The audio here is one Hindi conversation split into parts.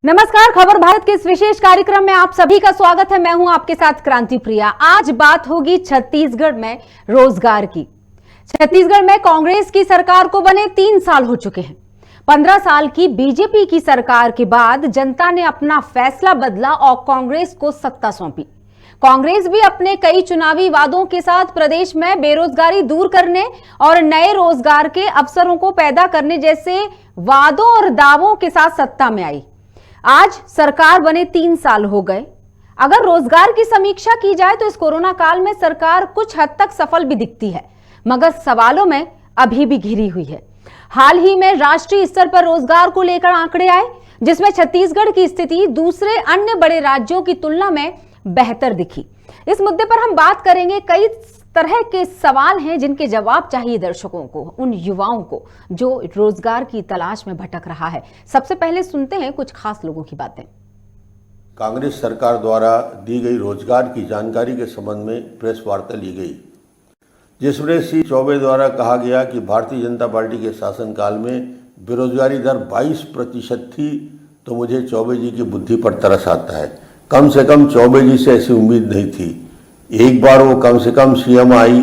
नमस्कार, खबर भारत के इस विशेष कार्यक्रम में आप सभी का स्वागत है। मैं हूं आपके साथ क्रांति प्रिया। आज बात होगी छत्तीसगढ़ में रोजगार की। छत्तीसगढ़ में कांग्रेस की सरकार को बने 3 साल हो चुके हैं। 15 साल की बीजेपी की सरकार के बाद जनता ने अपना फैसला बदला और कांग्रेस को सत्ता सौंपी। कांग्रेस भी अपने कई चुनावी वादों के साथ प्रदेश में बेरोजगारी दूर करने और नए रोजगार के अवसरों को पैदा करने जैसे वादों और दावों के साथ सत्ता में आई। आज सरकार बने 3 साल हो गए। अगर रोजगार की समीक्षा की जाए तो इस कोरोना काल में सरकार कुछ हद तक सफल भी दिखती है, मगर सवालों में अभी भी घिरी हुई है। हाल ही में राष्ट्रीय स्तर पर रोजगार को लेकर आंकड़े आए, जिसमें छत्तीसगढ़ की स्थिति दूसरे अन्य बड़े राज्यों की तुलना में बेहतर दिखी। इस मुद्दे पर हम बात करेंगे। कई तरह के सवाल हैं जिनके जवाब चाहिए दर्शकों को, उन युवाओं को जो रोजगार की तलाश में भटक रहा है। सबसे पहले सुनते हैं कुछ खास लोगों की बातें। कांग्रेस सरकार द्वारा दी गई रोजगार की जानकारी के संबंध में प्रेस वार्ता ली गई, जिसमें श्री चौबे द्वारा कहा गया कि भारतीय जनता पार्टी के शासनकाल में बेरोजगारी दर 22% थी। तो मुझे चौबे जी की बुद्धि पर तरस आता है। कम से कम चौबे जी से ऐसी उम्मीद नहीं थी। एक बार वो कम से कम CMI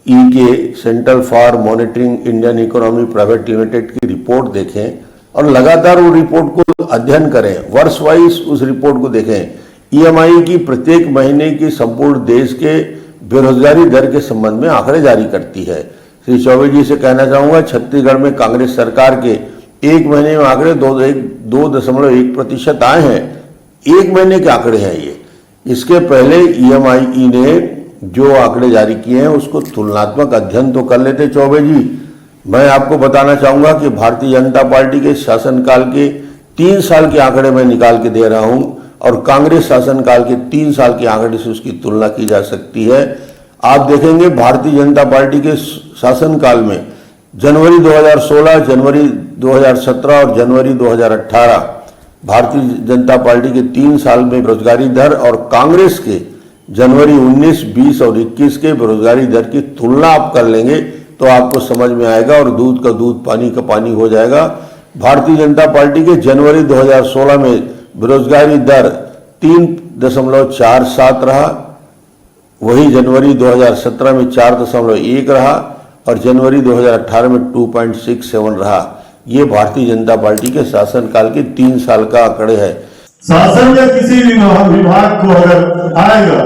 के central for monitoring Indian economy private limited की रिपोर्ट देखें और लगातार वो रिपोर्ट को अध्ययन करें, वर्ष वाइज उस रिपोर्ट को देखें। EMI की प्रत्येक महीने की संपूर्ण देश के बेरोजगारी दर के संबंध में आंकड़े जारी करती है। श्री चौबे जी से कहना चाहूँगा, छत्तीसगढ़ में कांग्रेस सरकार के एक महीने में आंकड़े 2.1% आए हैं। एक महीने के आंकड़े हैं ये। इसके पहले EMI ने जो आंकड़े जारी किए हैं उसको तुलनात्मक अध्ययन तो कर लेते चौबे जी। मैं आपको बताना चाहूंगा कि भारतीय जनता पार्टी के शासनकाल के 3 साल के आंकड़े मैं निकाल के दे रहा हूं और कांग्रेस शासनकाल के 3 साल के आंकड़े से उसकी तुलना की जा सकती है। आप देखेंगे भारतीय जनता पार्टी के शासनकाल में जनवरी 2016, जनवरी 2017 और जनवरी 2018 भारतीय जनता पार्टी के 3 साल में बेरोजगारी दर और कांग्रेस के जनवरी 19, 20 और 21 के बेरोजगारी दर की तुलना आप कर लेंगे तो आपको समझ में आएगा और दूध का दूध पानी का पानी हो जाएगा। भारतीय जनता पार्टी के जनवरी 2016 में बेरोजगारी दर 3.47 रहा, वही जनवरी 2017 में 4.1 रहा और जनवरी 2018 में 2.67 रहा। ये भारतीय जनता पार्टी के शासनकाल के 3 साल का आंकड़े है। शासन या किसी भी विभाग को अगर आएगा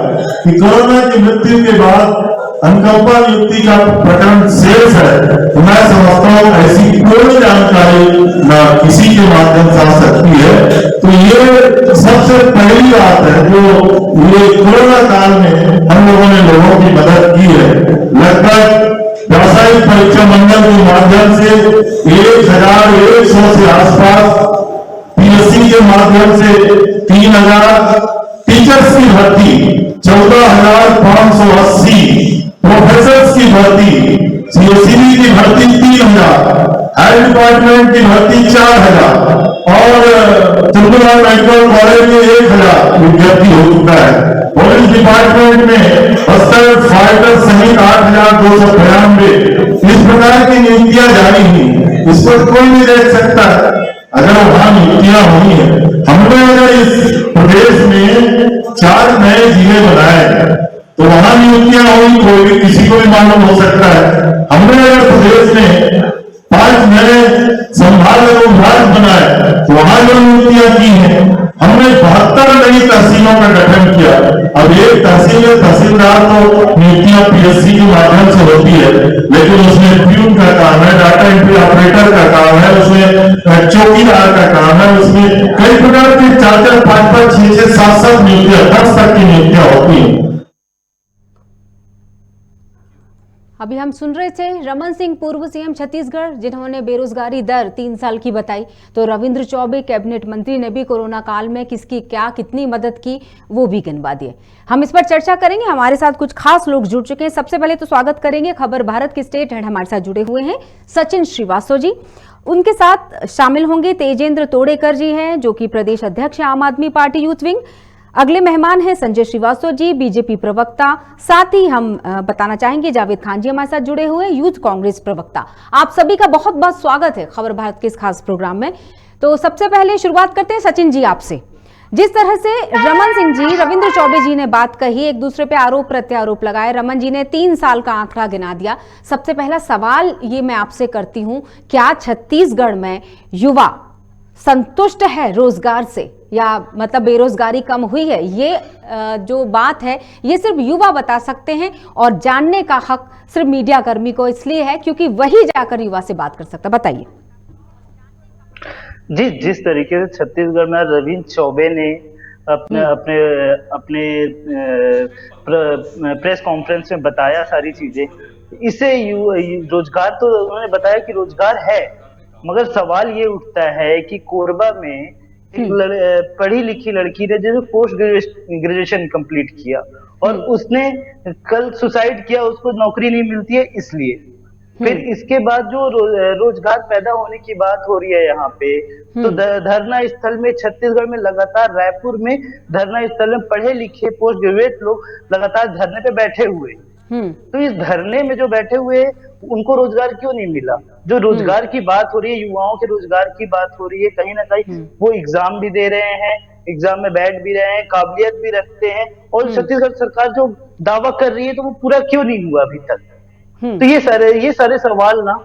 कि कोरोना की मृत्यु के बाद अनुकंपा नियुक्ति का प्रकरण शेष है, तो मैं समझता हूँ ऐसी कोई जानकारी ना किसी के माध्यम से आ सकती है। तो ये सबसे पहली बात है जो ये कोरोना काल में हम लोगों ने लोगों की मदद की है। लगभग व्यावसायिक परीक्षा मंडल के माध्यम से 1100 से आसपास, PSC के माध्यम से 3000, टीचर्स की भर्ती 14,580, प्रोफेसर्स की भर्ती, CSCB की भर्ती 3000, हेल्थ डिपार्टमेंट की भर्ती 4000 और त्रिपुरा मेडिकल कॉलेज में 1000 विद्यार्थी हो चुका है। पुलिस डिपार्टमेंट में बस्तर फाइटर सहित 8,292 इस प्रकार की नियुक्तियां जारी हुई। इस पर कोई नहीं देख सकता अगर वहां नियुक्तियां हुई है। हमने अगर इस प्रदेश में 4 नए जिले बनाए तो वहां नियुक्तियां हुई, कोई भी किसी को भी मालूम हो सकता है। हमने अगर प्रदेश में 5 नए संभाग विभाग बनाए तो वहां जो नियुक्तियां की है। हमने 72 नई तहसीलों का गठन किया। अब एक तहसीलदार तो नियुक्तियां PSC के माध्यम से होती है, लेकिन उसमें प्यून का काम है, डाटा एंट्री ऑपरेटर का काम है, उसमें चौकीदार का काम है, उसमें कई प्रकार के 4-4, 5-5, 6-6, 7-7 नियुक्तियां 10 तक की नियुक्तियां होती है। अभी हम सुन रहे थे रमन सिंह, पूर्व CM छत्तीसगढ़, जिन्होंने बेरोजगारी दर 3 साल की बताई। तो रविंद्र चौबे कैबिनेट मंत्री ने भी कोरोना काल में किसकी क्या कितनी मदद की वो भी गिनवा दिए। हम इस पर चर्चा करेंगे। हमारे साथ कुछ खास लोग जुड़ चुके हैं। सबसे पहले तो स्वागत करेंगे खबर भारत के स्टेट हेड, हमारे साथ जुड़े हुए हैं सचिन श्रीवास्तव जी। उनके साथ शामिल होंगे तेजेंद्र तोड़ेकर जी हैं, जो कि प्रदेश अध्यक्ष है आम आदमी पार्टी यूथ विंग। अगले मेहमान हैं संजय श्रीवास्तव जी, बीजेपी प्रवक्ता। साथ ही हम बताना चाहेंगे जावेद खान जी हमारे साथ जुड़े हुए हैं, यूथ कांग्रेस प्रवक्ता। आप सभी का बहुत बहुत स्वागत है खबर भारत के इस खास प्रोग्राम में। तो सबसे पहले शुरुआत करते हैं सचिन जी आपसे। जिस तरह से रमन सिंह जी, रविंद्र चौबे जी ने बात कही, एक दूसरे पे आरोप प्रत्यारोप लगाए, रमन जी ने 3 साल का आंकड़ा गिना दिया। सबसे पहला सवाल ये मैं आपसे करती हूं, क्या छत्तीसगढ़ में युवा संतुष्ट है रोजगार से, या मतलब बेरोजगारी कम हुई है? ये जो बात है ये सिर्फ युवा बता सकते हैं, और जानने का हक सिर्फ मीडिया कर्मी को इसलिए है क्योंकि वही जाकर युवा से बात कर सकता। बताइए जी। जिस तरीके से छत्तीसगढ़ में रविंद्र चौबे ने अपने अपने अपने प्रेस कॉन्फ्रेंस में बताया सारी चीजें, इससे रोजगार तो उन्होंने बताया कि रोजगार है, मगर सवाल ये उठता है कि कोरबा में एक पढ़ी लिखी लड़की ने जो पोस्ट ग्रेजुएशन कंप्लीट किया और उसने कल सुसाइड किया, उसको नौकरी नहीं मिलती है इसलिए। फिर इसके बाद जो रोजगार पैदा होने की बात हो रही है यहाँ पे, तो धरना स्थल में छत्तीसगढ़ में लगातार, रायपुर में धरना स्थल में पढ़े लिखे पोस्ट ग्रेजुएट लोग लगातार धरने पे बैठे हुए। तो इस धरने में जो बैठे हुए उनको रोजगार क्यों नहीं मिला? जो रोजगार की बात हो रही है, युवाओं के रोजगार की बात हो रही है, कहीं ना कहीं वो एग्जाम भी दे रहे हैं, एग्जाम में बैठ भी रहे हैं, काबिलियत भी रखते हैं, और छत्तीसगढ़ सरकार जो दावा कर रही है तो वो पूरा क्यों नहीं हुआ अभी तक? तो ये सारे सवाल ना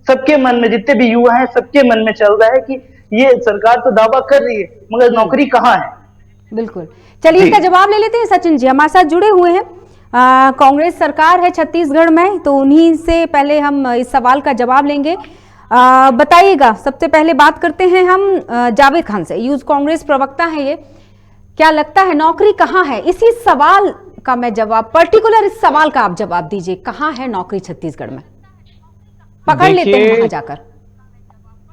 सबके मन में, जितने भी युवा हैं सबके मन में चल रहा है कि ये सरकार तो दावा कर रही है मगर नौकरी कहाँ है? बिल्कुल, चलिए इसका जवाब ले लेते हैं। सचिन जी हमारे साथ जुड़े हुए हैं, कांग्रेस सरकार है छत्तीसगढ़ में, तो उन्हीं से पहले हम इस सवाल का जवाब लेंगे। बताइएगा, सबसे पहले बात करते हैं हम जावेद खान से, यूथ कांग्रेस प्रवक्ता है ये। क्या लगता है नौकरी कहाँ है? इसी सवाल का मैं जवाब, पर्टिकुलर इस सवाल का आप जवाब दीजिए, कहाँ है नौकरी छत्तीसगढ़ में? पकड़ लेते हैं वहां जाकर।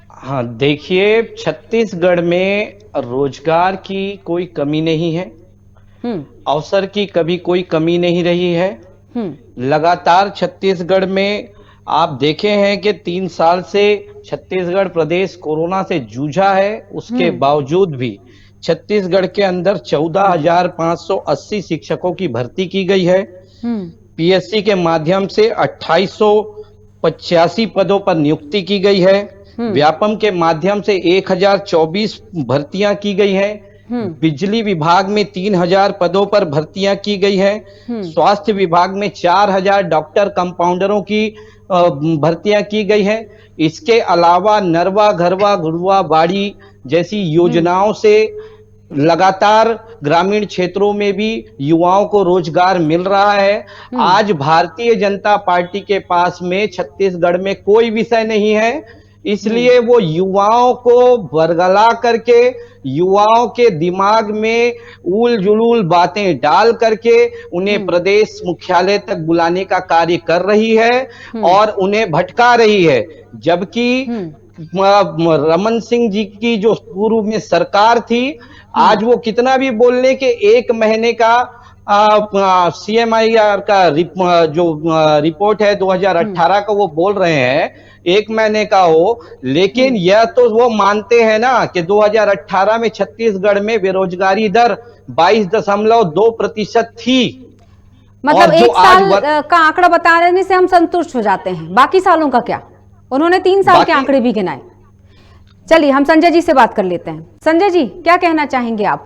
हाँ देखिए, छत्तीसगढ़ में रोजगार की कोई कमी नहीं है, अवसर की कभी कोई कमी नहीं रही है। लगातार छत्तीसगढ़ में आप देखे हैं कि 3 साल से छत्तीसगढ़ प्रदेश कोरोना से जूझा है, उसके बावजूद भी छत्तीसगढ़ के अंदर 14,580 शिक्षकों की भर्ती की गई है। पीएससी के माध्यम से 2885 पदों पर नियुक्ति की गई है। व्यापम के माध्यम से 1024 भर्तियां की गई हैं। बिजली विभाग में 3000 पदों पर भर्तियां की गई है। स्वास्थ्य विभाग में 4000 डॉक्टर कंपाउंडरों की भर्तियां की गई है। इसके अलावा नरवा घरवा गुड़वा बाड़ी जैसी योजनाओं से लगातार ग्रामीण क्षेत्रों में भी युवाओं को रोजगार मिल रहा है। आज भारतीय जनता पार्टी के पास में छत्तीसगढ़ में कोई विषय नहीं है, इसलिए वो युवाओं को बरगला करके, युवाओं के दिमाग में उल जुलूल बातें डाल करके उन्हें प्रदेश मुख्यालय तक बुलाने का कार्य कर रही है और उन्हें भटका रही है। जबकि रमन सिंह जी की जो पूर्व में सरकार थी, आज वो कितना भी बोलने के 1 महीने का CMIR का जो रिपोर्ट है 2018 का वो बोल रहे हैं 1 महीने का हो, लेकिन यह तो वो मानते हैं ना कि 2018 में छत्तीसगढ़ में बेरोजगारी दर 22.2% थी। मतलब 1 साल का आंकड़ा बता देने से हम संतुष्ट हो जाते हैं, बाकी सालों का क्या? उन्होंने 3 साल के आंकड़े भी गिनाए। चलिए हम संजय जी से बात कर लेते हैं। संजय जी क्या कहना चाहेंगे आप?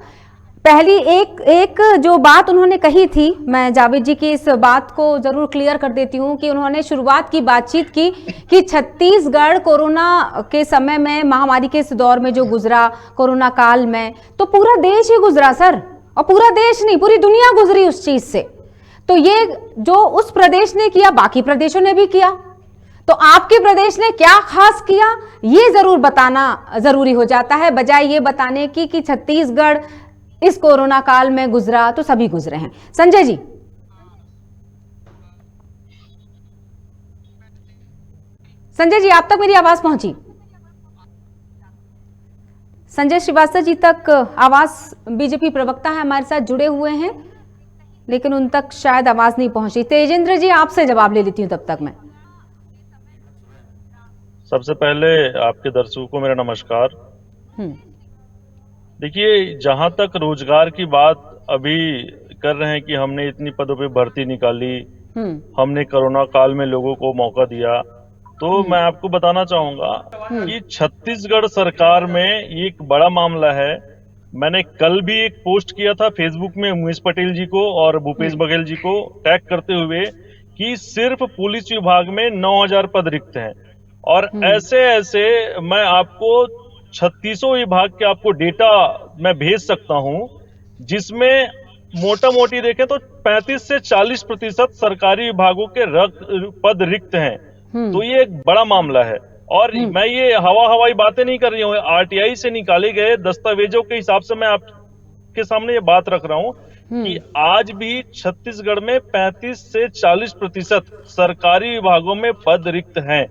पहली एक जो बात उन्होंने कही थी, मैं जावेद जी की इस बात को जरूर क्लियर कर देती हूं कि उन्होंने शुरुआत की बातचीत की कि छत्तीसगढ़ कोरोना के समय में, महामारी के इस दौर में जो गुजरा, कोरोना काल में, तो पूरा देश ही गुजरा सर, और पूरा देश नहीं पूरी दुनिया गुजरी उस चीज से। तो ये जो उस प्रदेश ने किया बाकी प्रदेशों ने भी किया, तो आपके प्रदेश ने क्या खास किया ये जरूर बताना जरूरी हो जाता है, बजाय ये बताने की कि छत्तीसगढ़ इस कोरोना काल में गुजरा तो सभी गुजरे हैं। संजय जी, संजय जी आप तक मेरी आवाज पहुंची? संजय श्रीवास्तव जी तक आवाज, बीजेपी प्रवक्ता है हमारे साथ जुड़े हुए हैं, लेकिन उन तक शायद आवाज नहीं पहुंची। तेजेंद्र जी आपसे जवाब ले लेती हूं तब तक मैं। सबसे पहले आपके दर्शकों को मेरा नमस्कार। देखिए, जहां तक रोजगार की बात अभी कर रहे हैं कि हमने इतनी पदों पे भर्ती निकाली, हमने कोरोना काल में लोगों को मौका दिया, तो मैं आपको बताना चाहूंगा कि छत्तीसगढ़ सरकार में ये एक बड़ा मामला है। मैंने कल भी एक पोस्ट किया था फेसबुक में उमेश पटेल जी को और भूपेश बघेल जी को टैग करते हुए कि सिर्फ पुलिस विभाग में 9,000 पद रिक्त हैं, और ऐसे ऐसे मैं आपको 36 विभाग के आपको डेटा मैं भेज सकता हूं, जिसमें मोटा मोटी देखें तो 35 से 40% सरकारी विभागों के पद रिक्त हैं। तो ये एक बड़ा मामला है, और मैं ये हवाई बातें नहीं कर रही हूँ। आरटीआई से निकाले गए दस्तावेजों के हिसाब से मैं आपके सामने ये बात रख रहा हूँ कि आज भी छत्तीसगढ़ में 35 से 40% सरकारी विभागों में पद रिक्त हैं।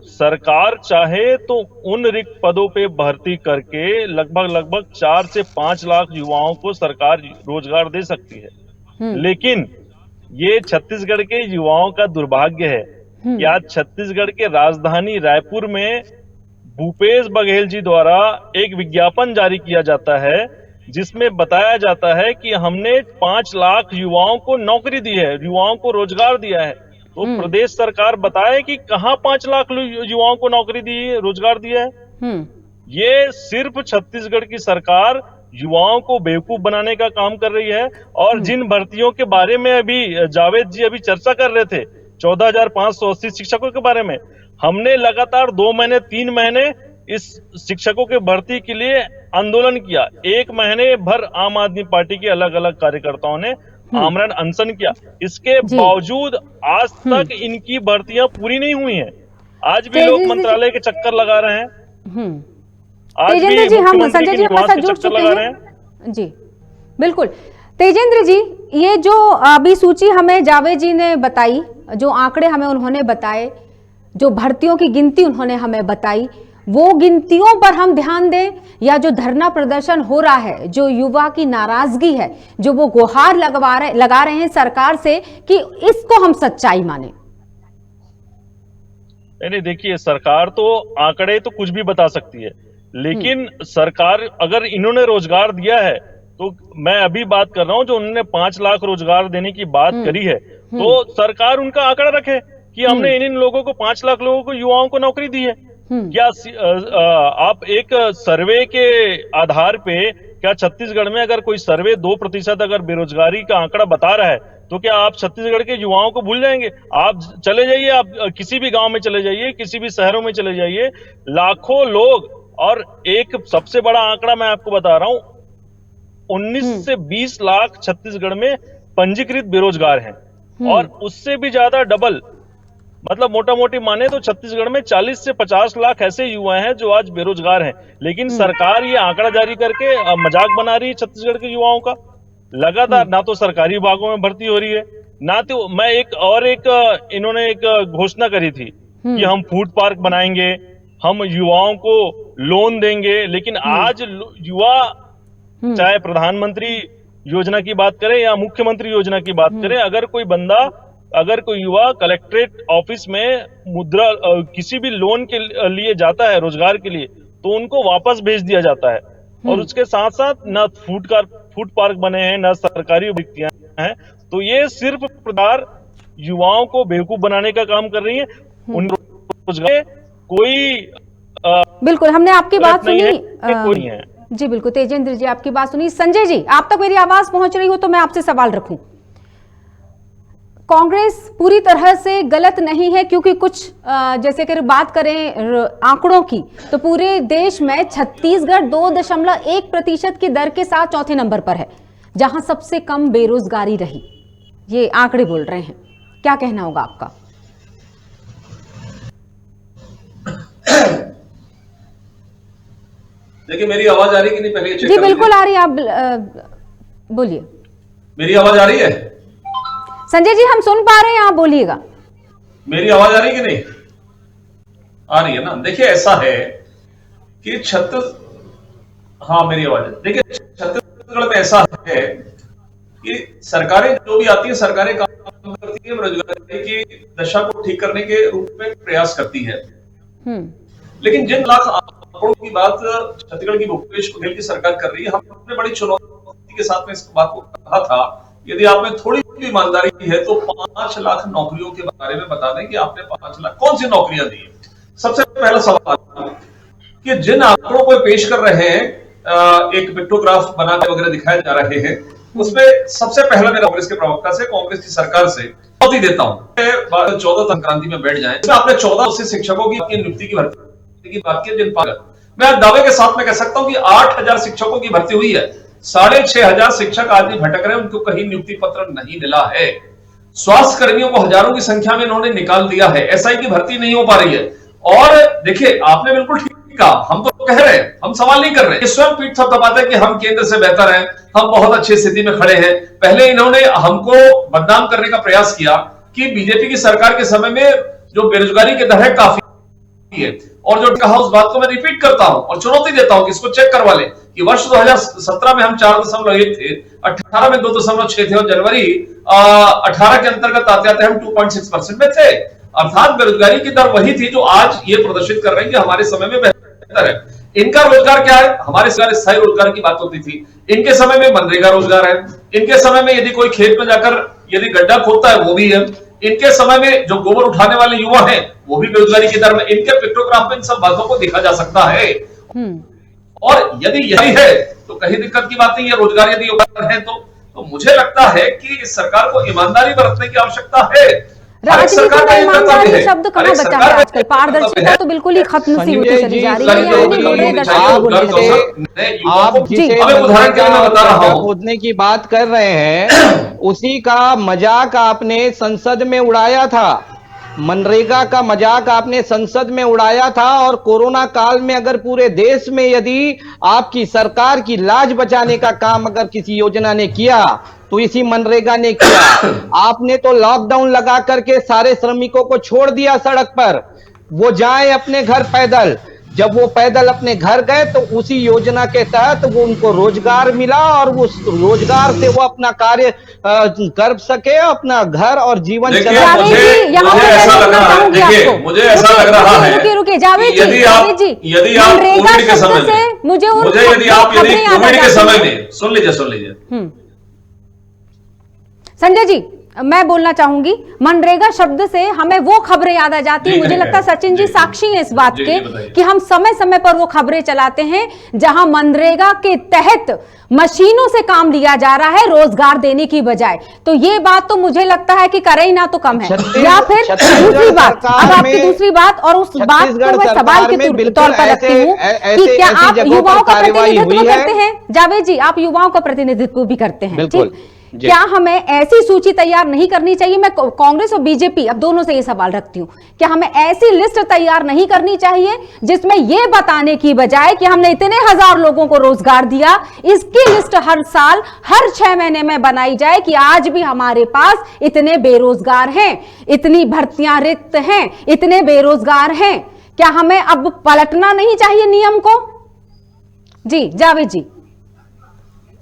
सरकार चाहे तो उन रिक्त पदों पे भर्ती करके लगभग 4 से 5 लाख युवाओं को सरकार रोजगार दे सकती है, लेकिन ये छत्तीसगढ़ के युवाओं का दुर्भाग्य है कि आज छत्तीसगढ़ के राजधानी रायपुर में भूपेश बघेल जी द्वारा एक विज्ञापन जारी किया जाता है, जिसमें बताया जाता है कि हमने 5 लाख युवाओं को नौकरी दी है, युवाओं को रोजगार दिया है। तो प्रदेश सरकार बताए कि कहां 5 लाख युवाओं को नौकरी दी है, रोजगार दिया है। ये सिर्फ छत्तीसगढ़ की सरकार युवाओं को बेवकूफ बनाने का काम कर रही है। और जिन भर्तियों के बारे में अभी जावेद जी अभी चर्चा कर रहे थे, 14,580 शिक्षकों के बारे में, हमने लगातार 2 महीने 3 महीने इस शिक्षकों के भर्ती के लिए आंदोलन किया। 1 महीने भर आम आदमी पार्टी के अलग अलग कार्यकर्ताओं ने आमरण अनशन किया। इसके बावजूद आज तक इनकी भर्तियां पूरी नहीं हुई हैं। आज भी लोग मंत्रालय के चक्कर लगा रहे हैं। तेजेंद्र जी, हम संजय जी हमारे साथ जुड़ चुके हैं जी। बिल्कुल तेजेंद्र जी, ये जो अभी सूची हमें जावेद जी ने बताई, जो आंकड़े हमें उन्होंने बताए, जो भर्तियों की गिनती उन्होंने हमें बताई, वो गिनतियों पर हम ध्यान दें या जो धरना प्रदर्शन हो रहा है, जो युवा की नाराजगी है, जो वो गुहार लगा रहे हैं सरकार से, कि इसको हम सच्चाई माने? नहीं, देखिए, सरकार तो आंकड़े तो कुछ भी बता सकती है, लेकिन सरकार अगर इन्होंने रोजगार दिया है, तो मैं अभी बात कर रहा हूं, जो उन्होंने 5 लाख रोजगार देने की बात करी है, तो सरकार उनका आंकड़ा रखे कि हमने इन लोगों को 5 लाख लोगों को, युवाओं को नौकरी दी है। क्या आप एक सर्वे के आधार पे, क्या छत्तीसगढ़ में अगर कोई सर्वे 2% अगर बेरोजगारी का आंकड़ा बता रहा है, तो क्या आप छत्तीसगढ़ के युवाओं को भूल जाएंगे? आप चले जाइए, आप किसी भी गांव में चले जाइए, किसी भी शहरों में चले जाइए, लाखों लोग, और एक सबसे बड़ा आंकड़ा मैं आपको बता रहा हूं, 19 से 20 लाख छत्तीसगढ़ में पंजीकृत बेरोजगार हैं, और उससे भी ज्यादा डबल, मतलब मोटा मोटी माने तो छत्तीसगढ़ में 40 से 50 लाख ऐसे युवा हैं जो आज बेरोजगार हैं। लेकिन सरकार ये आंकड़ा जारी करके मजाक बना रही है छत्तीसगढ़ के युवाओं का। लगातार ना तो सरकारी विभागों में भर्ती हो रही है, ना तो मैं इन्होंने एक घोषणा करी थी कि हम फूड पार्क बनाएंगे, हम युवाओं को लोन देंगे, लेकिन आज युवा चाहे प्रधानमंत्री योजना की बात करें या मुख्यमंत्री योजना की बात करें, अगर कोई युवा कलेक्ट्रेट ऑफिस में मुद्रा किसी भी लोन के लिए जाता है रोजगार के लिए, तो उनको वापस भेज दिया जाता है। और उसके साथ साथ न फूड पार्क बने हैं, न सरकारी रिक्तियां हैं। तो ये सिर्फ सरकार युवाओं को बेवकूफ बनाने का काम कर रही है। उन रोजगार कोई बिल्कुल, हमने आपकी बात सुनी। कोई नहीं है जी बिल्कुल, तेजेंद्र जी आपकी बात सुनी। संजय जी, आप तक मेरी आवाज पहुंच रही हो तो मैं आपसे सवाल रखूं। कांग्रेस पूरी तरह से गलत नहीं है, क्योंकि कुछ जैसे कि बात करें आंकड़ों की, तो पूरे देश में छत्तीसगढ़ 2.1% की दर के साथ चौथे नंबर पर है, जहां सबसे कम बेरोजगारी रही। ये आंकड़े बोल रहे हैं, क्या कहना होगा आपका? देखिए, मेरी आवाज आ रही है कि नहीं, पहले चेक जी बिल्कुल आ रही है, आप बोलिए। मेरी आवाज आ रही है? संजय जी हम सुन पा रहे हैं, आप बोलिएगा। मेरी आवाज आ रही है कि नहीं? आ रही है ना। देखिए, ऐसा है कि हाँ मेरी आवाज, देखिए छत्तीसगढ़ में ऐसा है कि सरकारें जो भी आती है, सरकारें काम करती है, बेरोजगारी की दशा को ठीक करने के रूप में प्रयास करती है। लेकिन जिन लाख आंकड़ों की बात छत्तीसगढ़ की भूपेश बघेल की सरकार कर रही है। हमने बड़ी चुनौती के साथ में इस बात को कहा था, यदि आप में थोड़ी भी ईमानदारी है तो 5 लाख नौकरियों के बारे में बता दें कि आपने 5 लाख कौन सी नौकरियां दी है। सबसे पहला सवाल कि जिन आंकड़ों को पेश कर रहे हैं, एक पिक्टोग्राफ बनाने वगैरह दिखाए जा रहे हैं, उसमें सबसे पहला मेरा कांग्रेस के प्रवक्ता से, कांग्रेस की सरकार से चुनौती देता हूं। 14 संक्रांति में बैठ जाएं, आपने 14 उससे शिक्षकों की नियुक्ति की भर्ती की बात की, जिन पर मैं दावे के साथ में कह सकता हूं कि 8000 शिक्षकों की भर्ती हुई है। 6500 शिक्षक आज भी भटक रहे हैं, उनको कहीं नियुक्ति पत्र नहीं मिला है। स्वास्थ्य कर्मियों को हजारों की संख्या में इन्होंने निकाल दिया है। एसआई की भर्ती नहीं हो पा रही है। और देखिए, आपने बिल्कुल ठीक कहा, हम तो कह रहे हैं, हम सवाल नहीं कर रहे हैं, स्वयं पीठ थपथपाते हैं कि हम केंद्र से बेहतर हैं, हम बहुत अच्छी स्थिति में खड़े हैं। पहले इन्होंने हमको बदनाम करने का प्रयास किया कि बीजेपी की सरकार के समय में जो बेरोजगारी की दर है काफी है, और जो कहा उस बात को मैं रिपीट करता हूं और चुनौती देता हूं कि इसको चेक करवा लें कि वर्ष 2017 में हम 4.1 थे, 18 में 2.6 थे और जनवरी 18 के अंतर्गत आते हम 2.6% में थे। अर्थात बेरोजगारी की दर वही थी जो आज ये प्रदर्शित कर रहे हैं कि हमारे समय में बेहतर है। इनका रोजगार क्या है? हमारे स्थायी रोजगार की बात होती थी, इनके समय में मनरेगा रोजगार है। इनके समय में यदि कोई खेत में जाकर यदि गड्ढा खोदता है वो भी है। इनके समय में जो गोबर उठाने वाले युवा हैं वो भी बेरोजगारी की दर में, इनके पिक्टोग्राफ में इन सब बातों को देखा जा सकता है। और यदि यही है तो कहीं दिक्कत की बात नहीं है। रोजगार यदि है तो मुझे लगता है कि इस सरकार को ईमानदारी बरतने की आवश्यकता है। राजनीति में ईमानदारी शब्द कहाँ बचा है आजकल? पारदर्शिता तो बिल्कुल ही खत्म सी होती चली जा रही है। आप जिसे मनरेगा खोदने की बात कर रहे हैं, उसी का मजाक आपने संसद में उड़ाया था। मनरेगा का मजाक आपने संसद में उड़ाया था। और कोरोना काल में अगर पूरे देश में यदि आपकी सरकार की लाज बचाने का काम अगर किसी योजना ने किया तो इसी मनरेगा ने किया। आपने तो लॉकडाउन लगा करके सारे श्रमिकों को छोड़ दिया सड़क पर, वो जाए अपने घर पैदल। जब वो पैदल अपने घर गए तो उसी योजना के तहत वो उनको रोजगार मिला और उस रोजगार से वो अपना कार्य कर सके, अपना घर और जीवन मुझे ऐसा लग रहा है, देखिए मुझे ऐसा लग रहा है, रुकिए जावेद जी, यदि आप कोविड के समय में मुझे यदि कोविड के समय में सुन लीजिए संजय जी, मैं बोलना चाहूंगी, मनरेगा शब्द से हमें वो खबरें याद आ जाती है। मुझे लगता है सचिन जी साक्षी हैं इस बात के कि हम समय समय पर वो खबरें चलाते हैं जहां मनरेगा के तहत मशीनों से काम लिया जा रहा है रोजगार देने की बजाय। तो ये बात तो मुझे लगता है कि करे ही ना तो कम है। या फिर दूसरी बात, अब आपकी दूसरी बात, और उस बात को मैं सवाल के तौर पर रखती हूँ कि क्या आप युवाओं का प्रतिनिधित्व करते हैं? जावेद जी, आप युवाओं का प्रतिनिधित्व भी करते हैं, ठीक? क्या हमें ऐसी सूची तैयार नहीं करनी चाहिए? मैं कांग्रेस और बीजेपी अब दोनों से ये सवाल रखती हूं, क्या हमें ऐसी लिस्ट तैयार नहीं करनी चाहिए जिसमें ये बताने की बजाय कि हमने इतने हजार लोगों को रोजगार दिया, इसकी लिस्ट हर साल हर 6 महीने में बनाई जाए कि आज भी हमारे पास इतने बेरोजगार हैं, इतनी भर्तियां रिक्त हैं, इतने बेरोजगार हैं? क्या हमें अब पलटना नहीं चाहिए नियम को? जी जावेद जी।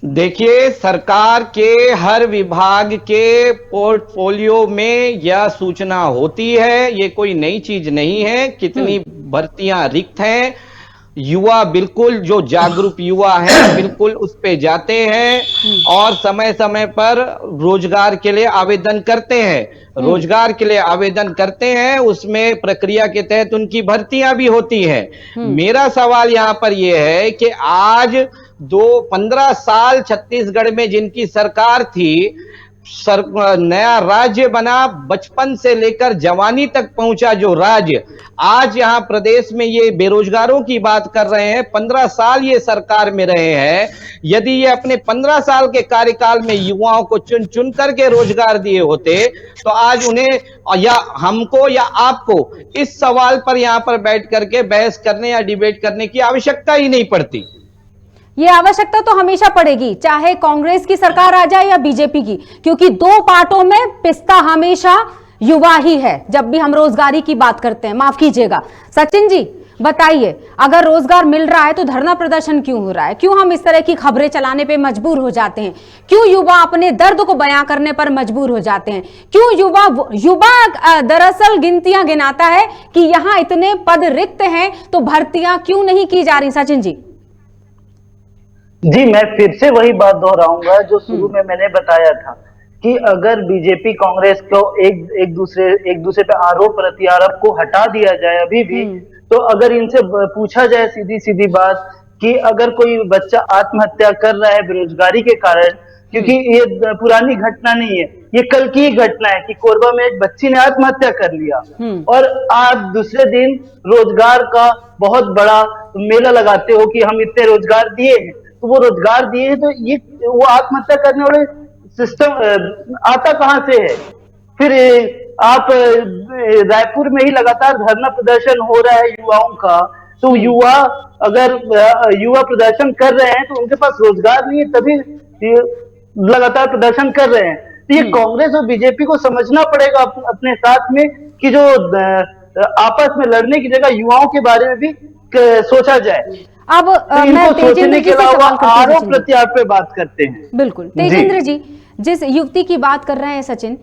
देखिए, सरकार के हर विभाग के पोर्टफोलियो में यह सूचना होती है, ये कोई नई चीज नहीं है। कितनी भर्तियां रिक्त हैं, युवा बिल्कुल जो जागरूक युवा हैं बिल्कुल उस पे जाते हैं और समय समय पर रोजगार के लिए आवेदन करते हैं। रोजगार के लिए आवेदन करते हैं, उसमें प्रक्रिया के तहत उनकी भर्तियां भी होती हैं। मेरा सवाल यहां पर यह है कि आज 15 साल छत्तीसगढ़ में जिनकी सरकार थी, नया राज्य बना, बचपन से लेकर जवानी तक पहुंचा जो राज्य, आज यहां प्रदेश में ये बेरोजगारों की बात कर रहे हैं। 15 साल ये सरकार में रहे हैं। यदि ये अपने 15 साल के कार्यकाल में युवाओं को चुन चुन करके रोजगार दिए होते तो आज उन्हें या हमको या आपको इस सवाल पर यहां पर बैठ करके बहस करने या डिबेट करने की आवश्यकता ही नहीं पड़ती। ये आवश्यकता तो हमेशा पड़ेगी, चाहे कांग्रेस की सरकार आ जाए या बीजेपी की, क्योंकि 2 पार्टों में पिस्ता हमेशा युवा ही है जब भी हम रोजगारी की बात करते हैं। माफ कीजिएगा सचिन जी, बताइए, अगर रोजगार मिल रहा है तो धरना प्रदर्शन क्यों हो रहा है? क्यों हम इस तरह की खबरें चलाने पे मजबूर हो जाते हैं? क्यों युवा अपने दर्द को बयां करने पर मजबूर हो जाते हैं? क्यों युवा दरअसल गिनतियां गिनाता है कि यहाँ इतने पद रिक्त हैं तो भर्तियां क्यों नहीं की जा रही? सचिन जी जी, मैं फिर से वही बात दोहराऊंगा जो शुरू में मैंने बताया था कि अगर बीजेपी कांग्रेस को एक दूसरे पे आरोप प्रत्यारोप को हटा दिया जाए अभी भी, तो अगर इनसे पूछा जाए सीधी सीधी बात कि अगर कोई बच्चा आत्महत्या कर रहा है बेरोजगारी के कारण, क्योंकि ये पुरानी घटना नहीं है, ये कल की ही घटना है कि कोरबा में एक बच्ची ने आत्महत्या कर लिया और आप दूसरे दिन रोजगार का बहुत बड़ा मेला लगाते हो कि हम इतने रोजगार दिए हैं। तो वो रोजगार दिए हैं, तो ये वो आत्महत्या करने वाले सिस्टम आता कहां से है? फिर आप रायपुर में ही लगातार धरना प्रदर्शन हो रहा है युवाओं का, तो युवा अगर युवा प्रदर्शन कर रहे हैं तो उनके पास रोजगार नहीं है, तभी लगातार प्रदर्शन कर रहे हैं। तो ये कांग्रेस और बीजेपी को समझना पड़ेगा अपने साथ में कि जो आपस में लड़ने की जगह युवाओं के बारे में भी सोचा जाए। अब मैं तेजेंद्र जी से सवाल करती हूं। आरोप प्रत्यारोप पे बात करते हैं। बिल्कुल तेजेंद्र जी, जिस युवती की बात कर रहे हैं सचिन,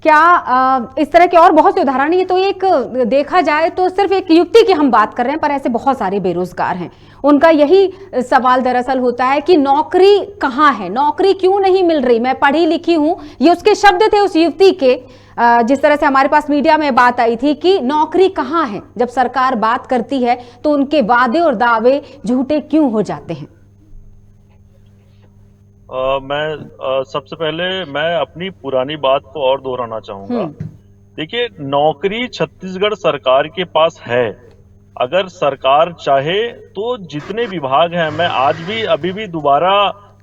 क्या इस तरह के और बहुत से उदाहरण, ये तो एक देखा जाए तो सिर्फ एक युवती की हम बात कर रहे हैं, पर ऐसे बहुत सारे बेरोजगार हैं। उनका यही सवाल दरअसल होता है कि नौकरी कहाँ है, नौकरी क्यों नहीं मिल रही? मैं पढ़ी लिखी हूं, ये उसके शब्द थे उस युवती के। जिस तरह से हमारे पास मीडिया में बात आई थी कि नौकरी कहाँ है, जब सरकार बात करती है तो उनके वादे और दावे झूठे क्यों हो जाते हैं? सबसे पहले मैं अपनी पुरानी बात को और दोहराना चाहूंगा। देखिए, नौकरी छत्तीसगढ़ सरकार के पास है। अगर सरकार चाहे तो जितने विभाग हैं, मैं आज भी अभी भी दोबारा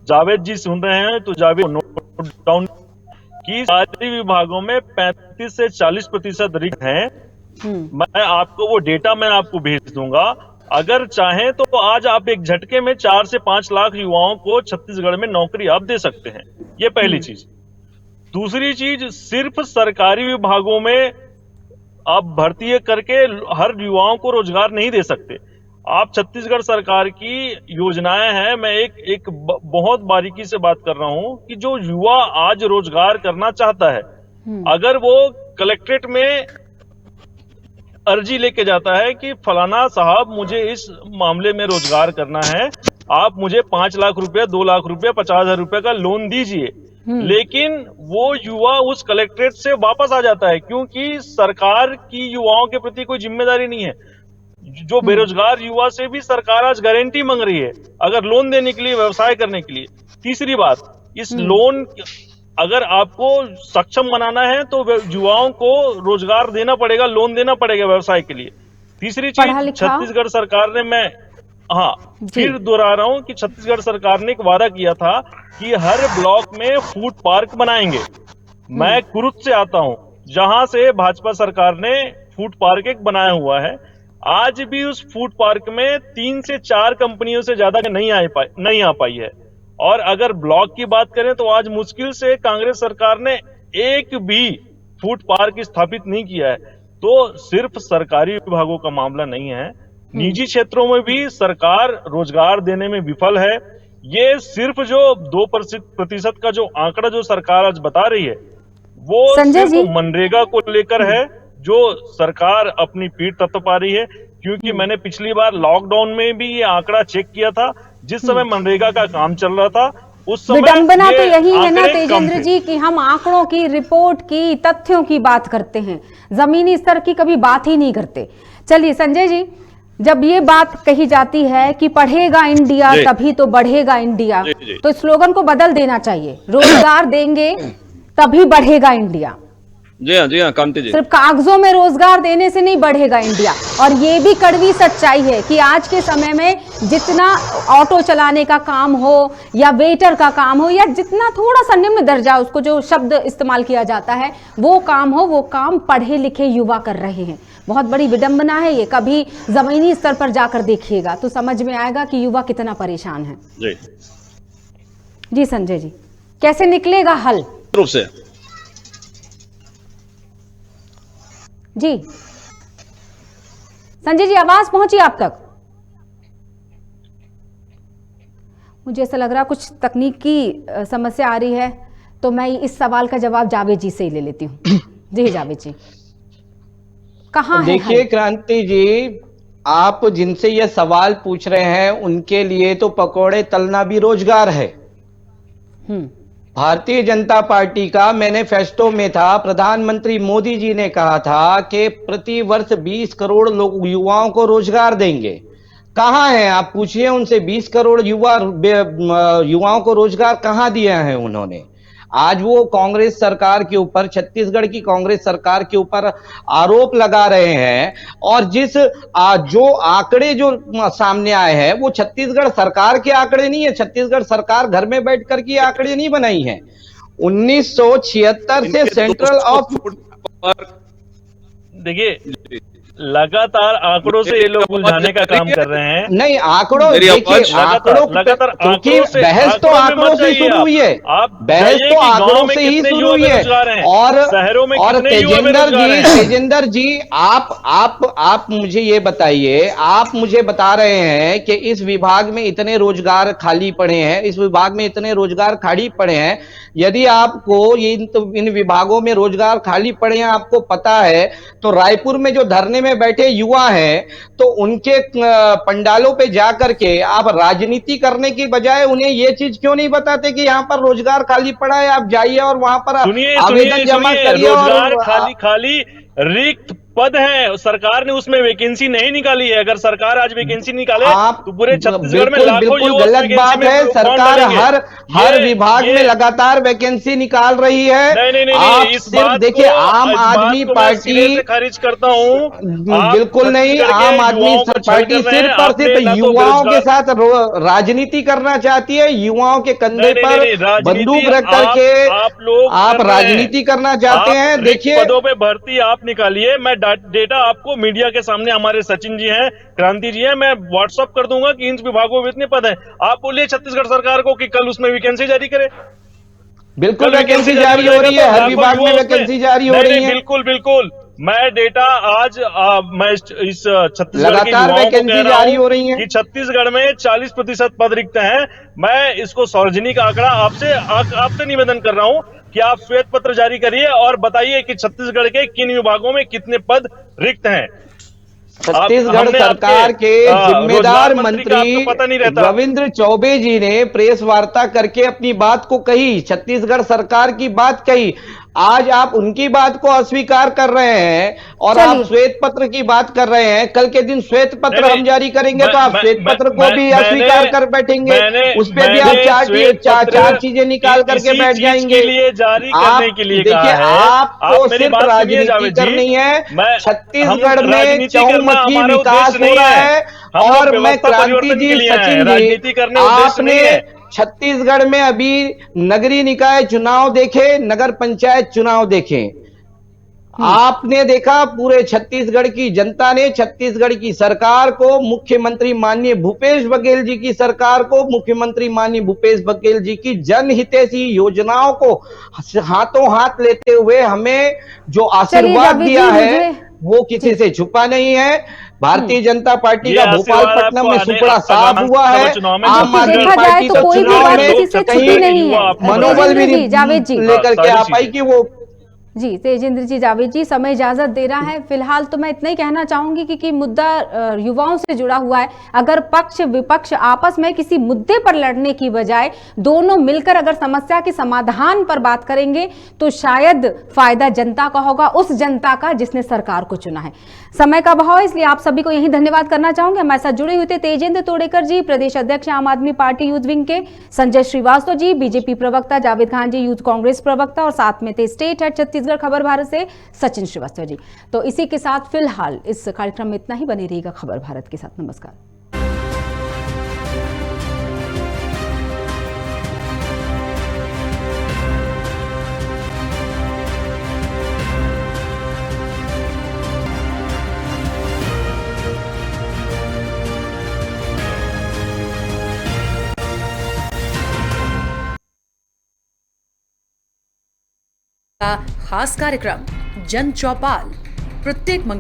जावेद जी सुन रहे हैं तो जावेद नोट डाउन कि सारे विभागों में 35 से 40% रिक्त हैं। मैं आपको वो डेटा मैं आपको भेज दूंगा। अगर चाहें तो आज आप एक झटके में 4 से 5 लाख युवाओं को छत्तीसगढ़ में नौकरी आप दे सकते हैं। ये पहली चीज। दूसरी चीज, सिर्फ सरकारी विभागों में आप भर्ती करके हर युवाओं को रोजगार नहीं दे सकते। आप छत्तीसगढ़ सरकार की योजनाएं हैं, मैं एक बहुत बारीकी से बात कर रहा हूं कि जो युवा आज रोजगार करना चाहता है, अगर वो कलेक्ट्रेट में अर्जी लेके जाता है कि फलाना साहब मुझे इस मामले में रोजगार करना है, आप मुझे 5 लाख रुपया, 2 लाख रुपया, 50,000 रुपया का लोन दीजिए, लेकिन वो युवा उस कलेक्ट्रेट से वापस आ जाता है क्योंकि सरकार की युवाओं के प्रति कोई जिम्मेदारी नहीं है। जो बेरोजगार युवा से भी सरकार आज गारंटी मांग रही है अगर लोन देने के लिए, व्यवसाय करने के लिए। तीसरी बात, इस लोन अगर आपको सक्षम बनाना है तो युवाओं को रोजगार देना पड़ेगा, लोन देना पड़ेगा व्यवसाय के लिए। तीसरी चीज, छत्तीसगढ़ सरकार ने फिर दोहरा रहा हूं कि छत्तीसगढ़ सरकार ने एक वादा किया था कि हर ब्लॉक में फूड पार्क बनाएंगे। मैं कुरुद से आता हूं, जहां से भाजपा सरकार ने फूड पार्क एक बनाया हुआ है। आज भी उस फूड पार्क में 3 से 4 कंपनियों से ज्यादा नहीं आ पाई है। और अगर ब्लॉक की बात करें तो आज मुश्किल से कांग्रेस सरकार ने एक भी फूड पार्क स्थापित नहीं किया है। तो सिर्फ सरकारी विभागों का मामला नहीं है, निजी क्षेत्रों में भी सरकार रोजगार देने में विफल है। ये सिर्फ जो 2% का जो आंकड़ा जो सरकार आज बता रही है वो सिर्फ मनरेगा को लेकर है, जो सरकार अपनी पीठ थपथपा रही है। क्योंकि मैंने पिछली बार लॉकडाउन में भी ये आंकड़ा चेक किया था, जिस समय मनरेगा का काम चल रहा था उस समय विडंबना तो यही है ना तेजेंद्र जी कि हम आंकड़ों की, रिपोर्ट की, तथ्यों की बात करते हैं, जमीनी स्तर की कभी बात ही नहीं करते। चलिए संजय जी, जब ये बात कही जाती है कि पढ़ेगा इंडिया तभी तो बढ़ेगा इंडिया, तो स्लोगन को बदल देना चाहिए, रोजगार देंगे तभी बढ़ेगा इंडिया। जी हाँ कांति जी, सिर्फ कागजों में रोजगार देने से नहीं बढ़ेगा इंडिया। और ये भी कड़वी सच्चाई है कि आज के समय में जितना ऑटो चलाने का काम हो या वेटर का काम हो या जितना थोड़ा सा निम्न दर्जा, उसको जो शब्द इस्तेमाल किया जाता है वो काम हो, वो काम पढ़े लिखे युवा कर रहे हैं। बहुत बड़ी विडंबना है ये। कभी जमीनी स्तर पर जाकर देखिएगा तो समझ में आएगा कि युवा कितना परेशान है। जी संजय जी, कैसे निकलेगा हल? रूप से जी संजय जी, आवाज पहुंची आप तक? मुझे ऐसा लग रहा कुछ तकनीकी समस्या आ रही है, तो मैं इस सवाल का जवाब जावेद जी से ही ले लेती हूँ। जी जावेद जी, कहाँ है? देखिए क्रांति जी, आप जिनसे ये सवाल पूछ रहे हैं उनके लिए तो पकोड़े तलना भी रोजगार है। भारतीय जनता पार्टी का मैनिफेस्टो में था, प्रधानमंत्री मोदी जी ने कहा था कि प्रति वर्ष 20 करोड़ लोग युवाओं को रोजगार देंगे। कहां है? आप पूछिए उनसे, 20 करोड़ युवाओं को रोजगार कहां दिए हैं उन्होंने? आज वो कांग्रेस सरकार के ऊपर, छत्तीसगढ़ की कांग्रेस सरकार के ऊपर आरोप लगा रहे हैं, और जो आंकड़े जो सामने आए हैं वो छत्तीसगढ़ सरकार के आंकड़े नहीं है। छत्तीसगढ़ सरकार घर में बैठ कर के आंकड़े नहीं बनाई है। 1976 से सेंट्रल ऑफ, देखिए लगातार आंकड़ों से ये लोग उलझाने का काम कर रहे हैं। नहीं, आंकड़ों देखिए, आंकड़ों लगातार क्योंकि बहस तो आंकड़ों से शुरू हुई है। बहस तो आंकड़ों से ही शुरू हुई है। और शहरों में और तेजेंद्र जी, आप मुझे ये बताइए, आप मुझे बता रहे हैं कि इस विभाग में इतने रोजगार खाली पड़े हैं, इस विभाग में इतने रोजगार खाली पड़े हैं। यदि आपको इन विभागों में रोजगार खाली पड़े हैं आपको पता है, तो रायपुर में जो धरने में बैठे युवा हैं, तो उनके पंडालों पे जाकर के आप राजनीति करने की बजाय उन्हें ये चीज क्यों नहीं बताते कि यहाँ पर रोजगार खाली पड़ा है, आप जाइए और वहां पर आवेदन जमा करिए। रोजगार खाली रिक्त पद है, सरकार ने उसमें वैकेंसी नहीं निकाली है। अगर सरकार आज वैकेंसी निकाले तो पूरे छत्तीसगढ़ में लाखों बिल्कुल गलत बात है। सरकार हर विभाग में लगातार वैकेंसी निकाल रही है। नहीं, इस बात देखिए, आम आदमी पार्टी खारिज करता हूँ। बिल्कुल नहीं, आम आदमी पार्टी सिर्फ और सिर्फ युवाओं के साथ राजनीति करना चाहती है। युवाओं के कंधे पर बंदूक रख करके आप राजनीति करना चाहते हैं। देखिए, पदों पे भर्ती आप निकालिए, मैं डेटा आपको मीडिया के सामने, हमारे सचिन जी हैं, क्रांति जी हैं, मैं व्हाट्सएप कर दूंगा कि इन विभागों में इतने पद हैं। आप बोलिए छत्तीसगढ़ सरकार को कि कल उसमें वैकेंसी जारी करे। बिल्कुल वैकेंसी जारी हो रही है, हर विभाग में वैकेंसी जारी हो रही है। बिल्कुल मैं डेटा आज मैं इस छत्तीसगढ़ लगातार वैकेंसी जारी हो रही है कि छत्तीसगढ़ में 40% पद रिक्त हैं। मैं इसको सार्वजनिक आंकड़ा आपसे निवेदन कर रहा हूं कि आप श्वेत पत्र जारी करिए और बताइए कि छत्तीसगढ़ के किन विभागों में कितने पद रिक्त हैं। छत्तीसगढ़ सरकार के जिम्मेदार मंत्री रविंद्र चौबे जी ने प्रेस वार्ता करके अपनी बात को कही, छत्तीसगढ़ सरकार की बात कही। आज आप उनकी बात को अस्वीकार कर रहे हैं और आप श्वेत पत्र की बात कर रहे हैं। कल के दिन श्वेत पत्र हम जारी करेंगे तो आप श्वेत पत्र को भी अस्वीकार कर बैठेंगे, उस पर भी आप चार चीजें निकाल करके बैठ जाएंगे। देखिए, आपको सिर्फ राजनीति करनी है। छत्तीसगढ़ में चहुमुखी विकास हो रहा है। और मैं क्रांति जी, सचिन जी, आपने छत्तीसगढ़ में अभी नगरीय निकाय चुनाव देखे, नगर पंचायत चुनाव देखे, आपने देखा पूरे छत्तीसगढ़ की जनता ने छत्तीसगढ़ की सरकार को, मुख्यमंत्री माननीय भूपेश बघेल जी की सरकार को, मुख्यमंत्री माननीय भूपेश बघेल जी की जनहितैषी योजनाओं को हाथों हाथ लेते हुए हमें जो आशीर्वाद दिया है वो किसी से छुपा नहीं है। भारतीय जनता पार्टी का भोपालपट्टनम में सुपड़ा साफ हुआ है। आम आदमी पार्टी तो चुनाव में कहीं मनोबल भी लेकर के आ पाई कि वो जी तेजेंद्र जी, जावेद जी, समय इजाजत दे रहा है। फिलहाल तो मैं इतना ही कहना चाहूंगी कि मुद्दा युवाओं से जुड़ा हुआ है। अगर पक्ष विपक्ष आपस में किसी मुद्दे पर लड़ने की बजाय दोनों मिलकर अगर समस्या के समाधान पर बात करेंगे तो शायद फायदा जनता का होगा, उस जनता का जिसने सरकार को चुना है। समय का अभाव है, इसलिए आप सभी को यही धन्यवाद करना चाहूंगे। हमारे साथ जुड़े हुए थे तेजेंद्र तोड़ेकर जी, प्रदेश अध्यक्ष आम आदमी पार्टी यूथ विंग के, संजय श्रीवास्तव जी, बीजेपी प्रवक्ता, जावेद खान जी, यूथ कांग्रेस प्रवक्ता, और साथ में थे स्टेट हेड छत्तीसगढ़ खबर भारत से सचिन श्रीवास्तव जी। तो इसी के साथ फिलहाल इस कार्यक्रम में इतना ही। बने रहिएगा खबर भारत के साथ। नमस्कार। खास कार्यक्रम जन चौपाल प्रत्येक